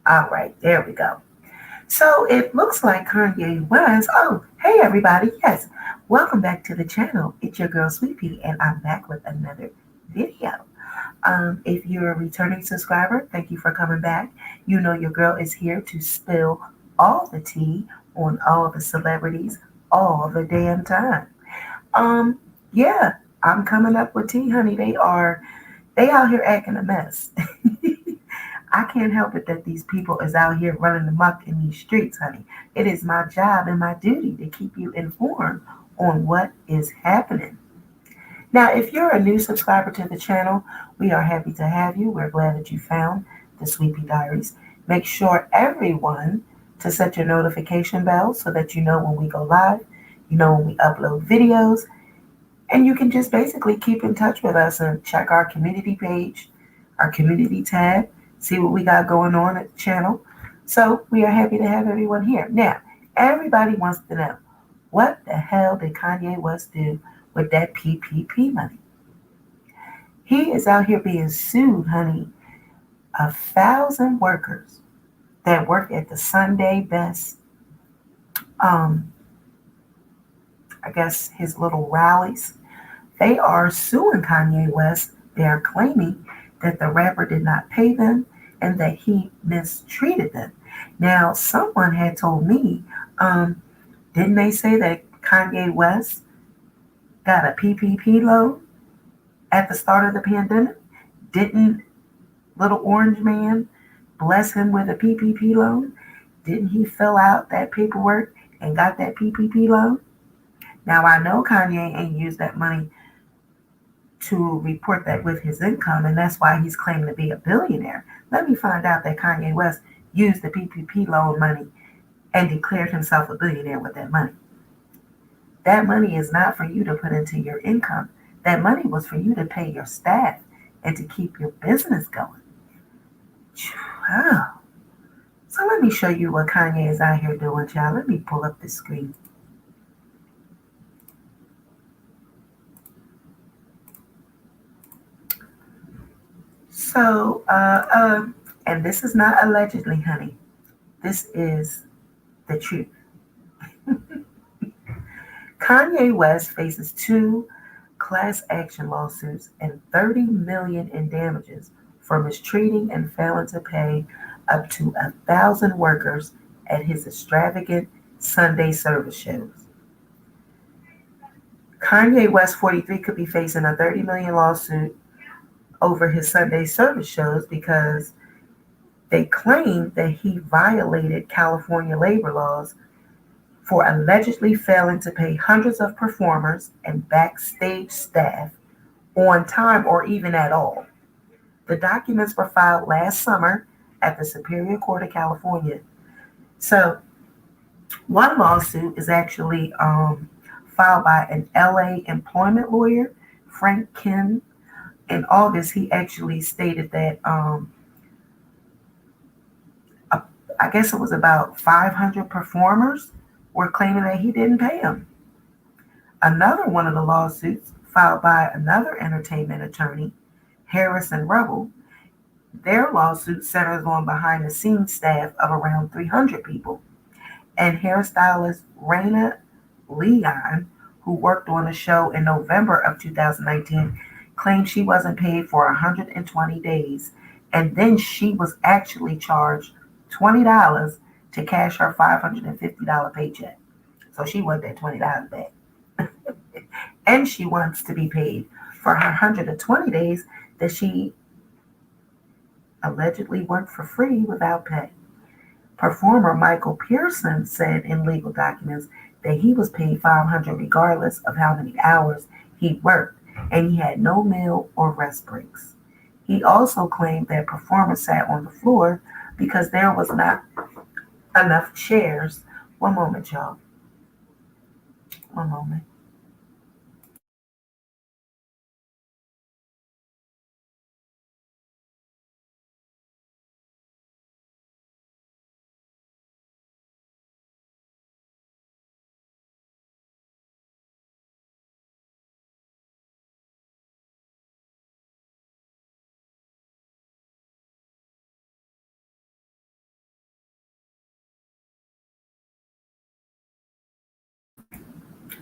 All right, there we go. So it looks like Kanye West. Oh, hey everybody. Yes, welcome back to the channel. It's your girl Sweetie, and I'm back with another video. If you're a returning subscriber, thank you for coming back. You know your girl is here to spill all the tea on all the celebrities all the damn time. Um, yeah, I'm coming up with tea, honey. They out here acting a mess. I can't help it that these people is out here running amok in these streets, honey. It is my job and my duty to keep you informed on what is happening. Now, if you're a new subscriber to the channel, we are happy to have you. We're glad that you found the Sweepy Diaries. Make sure everyone to set your notification bell so that you know when we go live, you know when we upload videos, and you can just basically keep in touch with us and check our community page, our community tab, see what we got going on at the channel. So we are happy to have everyone here. Now, everybody wants to know, what the hell did Kanye West do with that PPP money? He is out here being sued, honey. 1,000 workers that work at the Sunday Best, um, I guess his little rallies, they are suing Kanye West. They are claiming that the rapper did not pay them and that he mistreated them. Now, someone had told me, didn't they say that Kanye West got a PPP loan at the start of the pandemic? Didn't Little Orange Man bless him with a PPP loan? Didn't he fill out that paperwork and got that PPP loan? Now, I know Kanye ain't used that money to report that with his income, and that's why he's claiming to be a billionaire. Let me find out that Kanye West used the PPP loan money and declared himself a billionaire with that money. That money is not for you to put into your income. That money was for you to pay your staff and to keep your business going. Wow. So let me show you what Kanye is out here doing, child. Let me pull up the screen. So, and this is not allegedly, honey. This is the truth. Kanye West faces 2 class action lawsuits and $30 million in damages for mistreating and failing to pay up to 1,000 workers at his extravagant Sunday service shows. Kanye West, 43, could be facing a $30 million lawsuit over his Sunday service shows because they claim that he violated California labor laws for allegedly failing to pay hundreds of performers and backstage staff on time or even at all. The documents were filed last summer at the Superior Court of California. So one lawsuit is actually filed by an LA employment lawyer, Frank Kim. In August, he actually stated that I guess it was about 500 performers were claiming that he didn't pay them. Another one of the lawsuits filed by another entertainment attorney, Harrison Rubble, their lawsuit centers on behind the scenes staff of around 300 people. And hairstylist Raina Leon, who worked on the show in November of 2019, claimed she wasn't paid for 120 days. And then she was actually charged $20 to cash her $550 paycheck. So she want that $20 back. And she wants to be paid for her 120 days that she allegedly worked for free without pay. Performer Michael Pearson said in legal documents that he was paid $500 regardless of how many hours he worked, and he had no meal or rest breaks. He also claimed that performer sat on the floor because there was not enough chairs. One moment, y'all. One moment.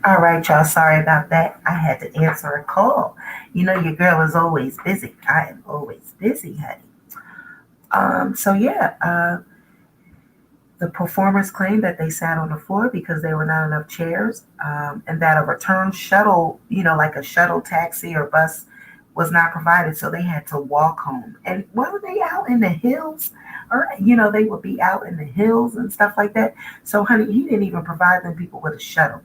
All right, y'all. Sorry about that. I had to answer a call. You know, your girl is always busy. I am always busy, honey. So yeah, the performers claimed that they sat on the floor because there were not enough chairs, and that a return shuttle, like a shuttle taxi or bus, was not provided, so they had to walk home. And were they out in the hills? Or, they would be out in the hills and stuff like that. So, honey, he didn't even provide them people with a shuttle.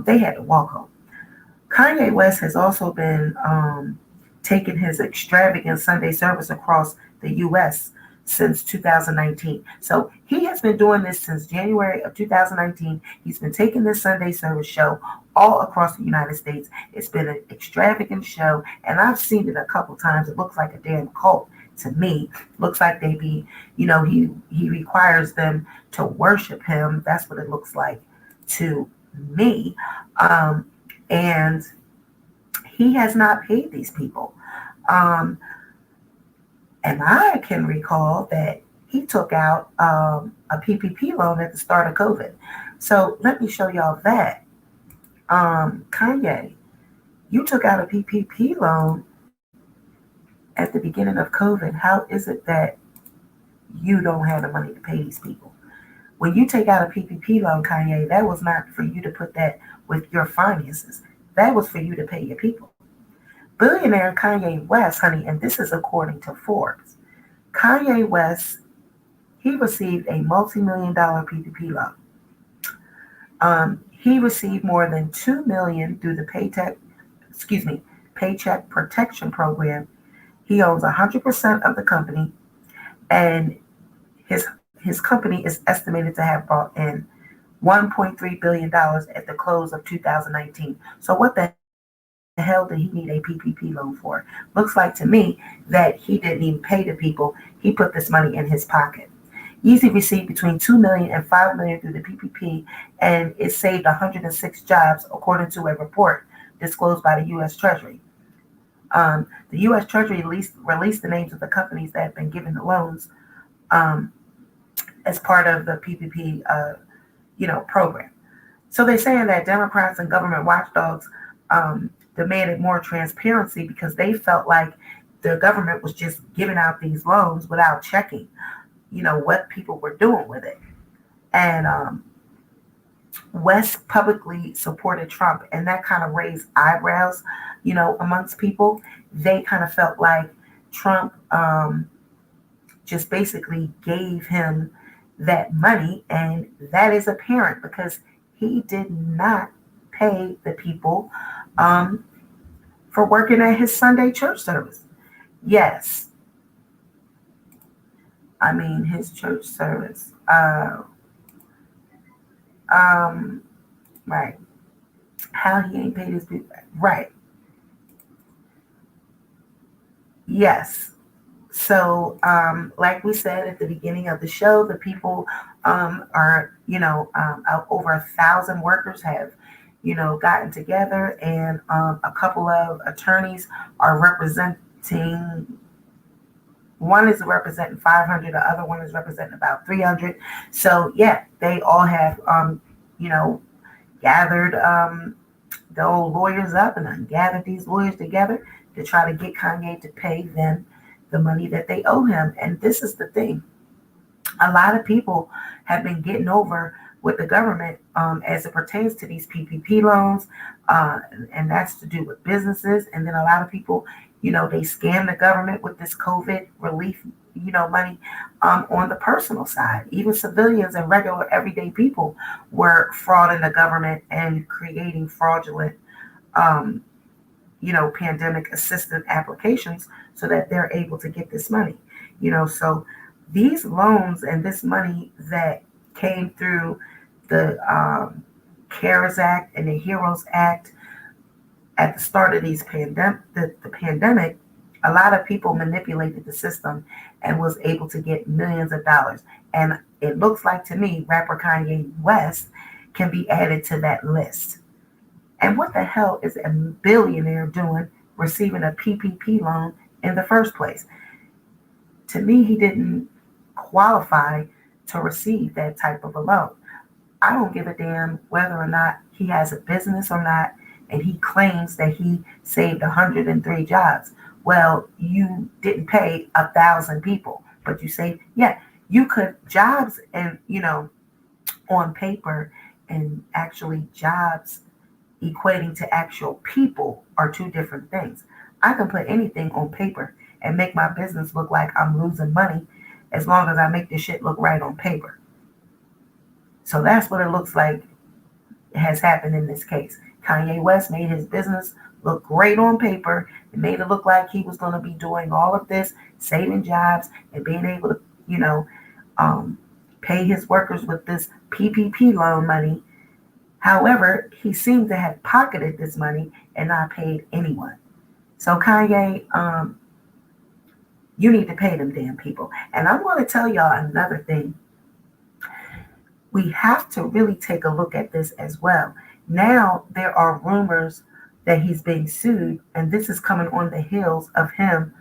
They had to walk home. Kanye West has also been taking his extravagant Sunday service across the U.S. since 2019. So he has been doing this since January of 2019. He's been taking this Sunday service show all across the United States. It's been an extravagant show, and I've seen it a couple times. It looks like a damn cult to me. Looks like they be, he requires them to worship him. That's what it looks like to me. And he has not paid these people. And I can recall that he took out a PPP loan at the start of COVID. So let me show y'all that. Kanye, you took out a PPP loan at the beginning of COVID. How is it that you don't have the money to pay these people? When you take out a PPP loan, Kanye, that was not for you to put that with your finances. That was for you to pay your people. Billionaire Kanye West, honey, and this is according to Forbes. Kanye West, he received a multi-million-dollar PPP loan. He received more than $2 million through the Paycheck Protection Program. He owns 100% of the company, and his company is estimated to have brought in $1.3 billion at the close of 2019. So what the hell did he need a PPP loan for? Looks like to me that he didn't even pay the people. He put this money in his pocket. Yeezy received between $2 million and $5 million through the PPP, and it saved 106 jobs, according to a report disclosed by the U.S. Treasury. The U.S. Treasury released the names of the companies that have been given the loans as part of the PPP, program. So they're saying that Democrats and government watchdogs demanded more transparency because they felt like the government was just giving out these loans without checking, what people were doing with it. And West publicly supported Trump, and that kind of raised eyebrows, amongst people. They kind of felt like Trump just basically gave him that money, and that is apparent because he did not pay the people for working at his Sunday church service. Yes, I mean his church service. Right. How he ain't paid his people. Right. Yes. So, like we said at the beginning of the show, the people are, over 1,000 workers have, gotten together, and a couple of attorneys are representing. One is representing 500, the other one is representing about 300. So, yeah, they all have, gathered the old lawyers up and gathered these lawyers together to try to get Kanye to pay them the money that they owe him. And this is the thing. A lot of people have been getting over with the government as it pertains to these PPP loans, and that's to do with businesses. And then a lot of people, they scam the government with this COVID relief, money on the personal side. Even civilians and regular everyday people were frauding the government and creating fraudulent, um, pandemic assistance applications so that they're able to get this money. So these loans and this money that came through the CARES Act and the HEROES Act at the start of the pandemic, a lot of people manipulated the system and was able to get millions of dollars. And it looks like to me, rapper Kanye West can be added to that list. And what the hell is a billionaire doing receiving a PPP loan in the first place? To me, he didn't qualify to receive that type of a loan. I don't give a damn whether or not he has a business or not, and he claims that he saved 103 jobs. Well, you didn't pay 1,000 people, but you saved, yeah, you could jobs and, on paper and actually jobs equating to actual people are two different things. I can put anything on paper and make my business look like I'm losing money as long as I make the shit look right on paper. So that's what it looks like has happened in this case. Kanye West made his business look great on paper. It made it look like he was going to be doing all of this, saving jobs and being able to, pay his workers with this PPP loan money. However, he seemed to have pocketed this money and not paid anyone. So Kanye, you need to pay them damn people. And I want to tell y'all another thing. We have to really take a look at this as well. Now there are rumors that he's being sued, and this is coming on the heels of him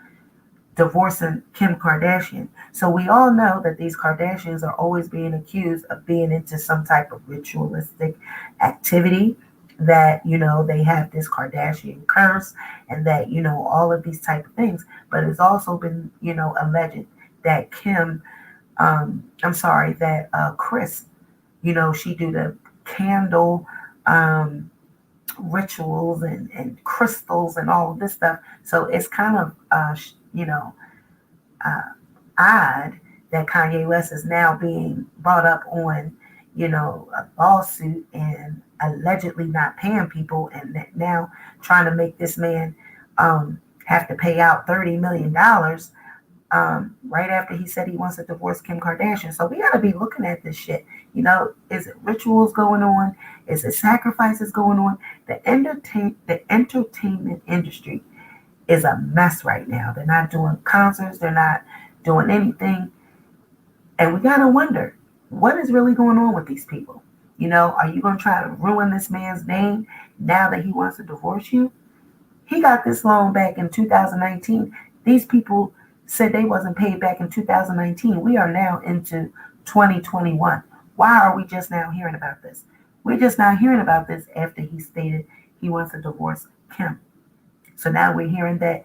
divorcing Kim Kardashian. So we all know that these Kardashians are always being accused of being into some type of ritualistic activity, that, they have this Kardashian curse and that, all of these type of things. But it's also been, alleged that Chris, she do the candle rituals and crystals and all of this stuff. So it's kind of, odd that Kanye West is now being brought up on, a lawsuit and allegedly not paying people, and now trying to make this man have to pay out $30 million right after he said he wants to divorce Kim Kardashian. So we got to be looking at this shit. Is it rituals going on? Is it sacrifices going on? The entertainment industry is a mess right now. They're not doing concerts. They're not doing anything. And we got to wonder, what is really going on with these people? Are you going to try to ruin this man's name now that he wants to divorce you? He got this loan back in 2019. These people said they wasn't paid back in 2019. We are now into 2021. Why are we just now hearing about this? We're just now hearing about this after he stated he wants to divorce Kim. So now we're hearing that,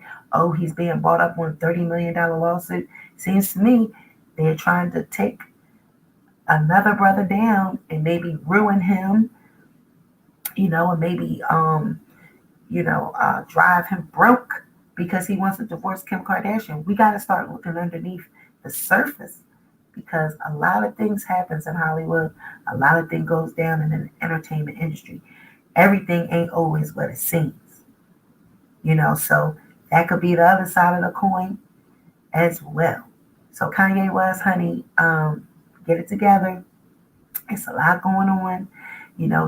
he's being bought up on a $30 million lawsuit. Seems to me they're trying to take another brother down and maybe ruin him, and maybe, drive him broke because he wants to divorce Kim Kardashian. We got to start looking underneath the surface, because a lot of things happens in Hollywood. A lot of things goes down in the entertainment industry. Everything ain't always what it seems. So that could be the other side of the coin as well. So Kanye West, honey, get it together. It's a lot going on.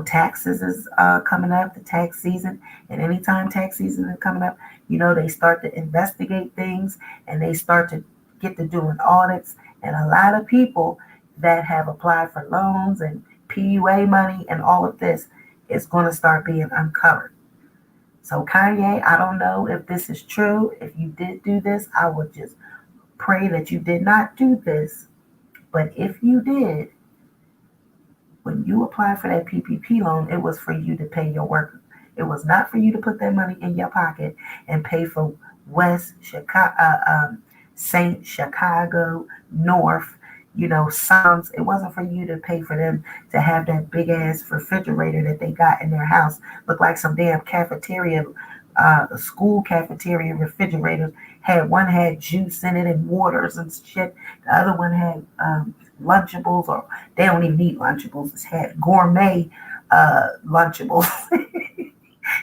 Taxes is coming up, the tax season. And anytime tax season is coming up, they start to investigate things and they start to get to doing audits. And a lot of people that have applied for loans and PUA money and all of this is going to start being uncovered. So Kanye, I don't know if this is true. If you did do this, I would just pray that you did not do this. But if you did, when you applied for that PPP loan, it was for you to pay your workers. It was not for you to put that money in your pocket and pay for West Chicago, Saint Chicago, North, sons. It wasn't for you to pay for them to have that big ass refrigerator that they got in their house. Looked like some damn cafeteria, school cafeteria refrigerators. One had juice in it and waters and shit. The other one had Lunchables, or they don't even eat Lunchables. It had gourmet Lunchables.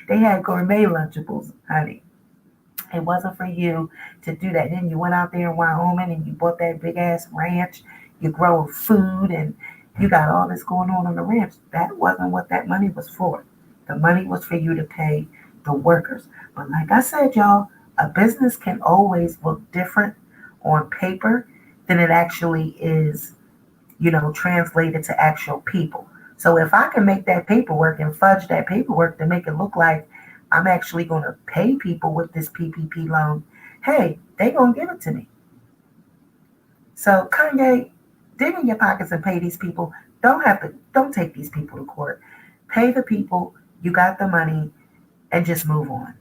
They had gourmet Lunchables, honey. It wasn't for you to do that. Then you went out there in Wyoming and you bought that big ass ranch. You grow food and you got all this going on the ranch. That wasn't what that money was for. The money was for you to pay the workers. But like I said, y'all, a business can always look different on paper than it actually is, translated to actual people. So if I can make that paperwork and fudge that paperwork to make it look like I'm actually going to pay people with this PPP loan, hey, they going to give it to me. So Kanye, dig in your pockets and pay these people. Don't take these people to court. Pay the people, you got the money, and just move on.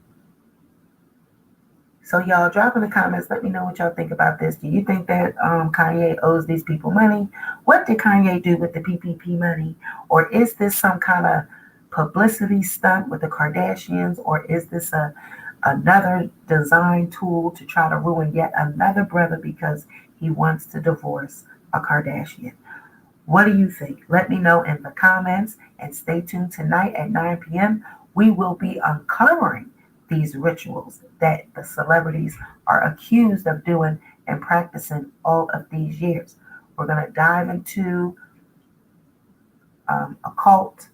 So y'all drop in the comments. Let me know what y'all think about this. Do you think that Kanye owes these people money? What did Kanye do with the PPP money? Or is this some kind of publicity stunt with the Kardashians? Or is this another design tool to try to ruin yet another brother because he wants to divorce a Kardashian? What do you think? Let me know in the comments, and stay tuned tonight at 9 p.m. We will be uncovering these rituals that the celebrities are accused of doing and practicing all of these years. We're going to dive into occult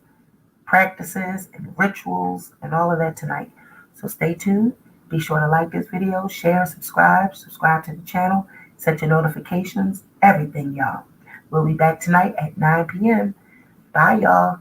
practices and rituals and all of that tonight. So stay tuned. Be sure to like this video, share, subscribe to the channel, set your notifications, everything, y'all. We'll be back tonight at 9 p.m. Bye, y'all.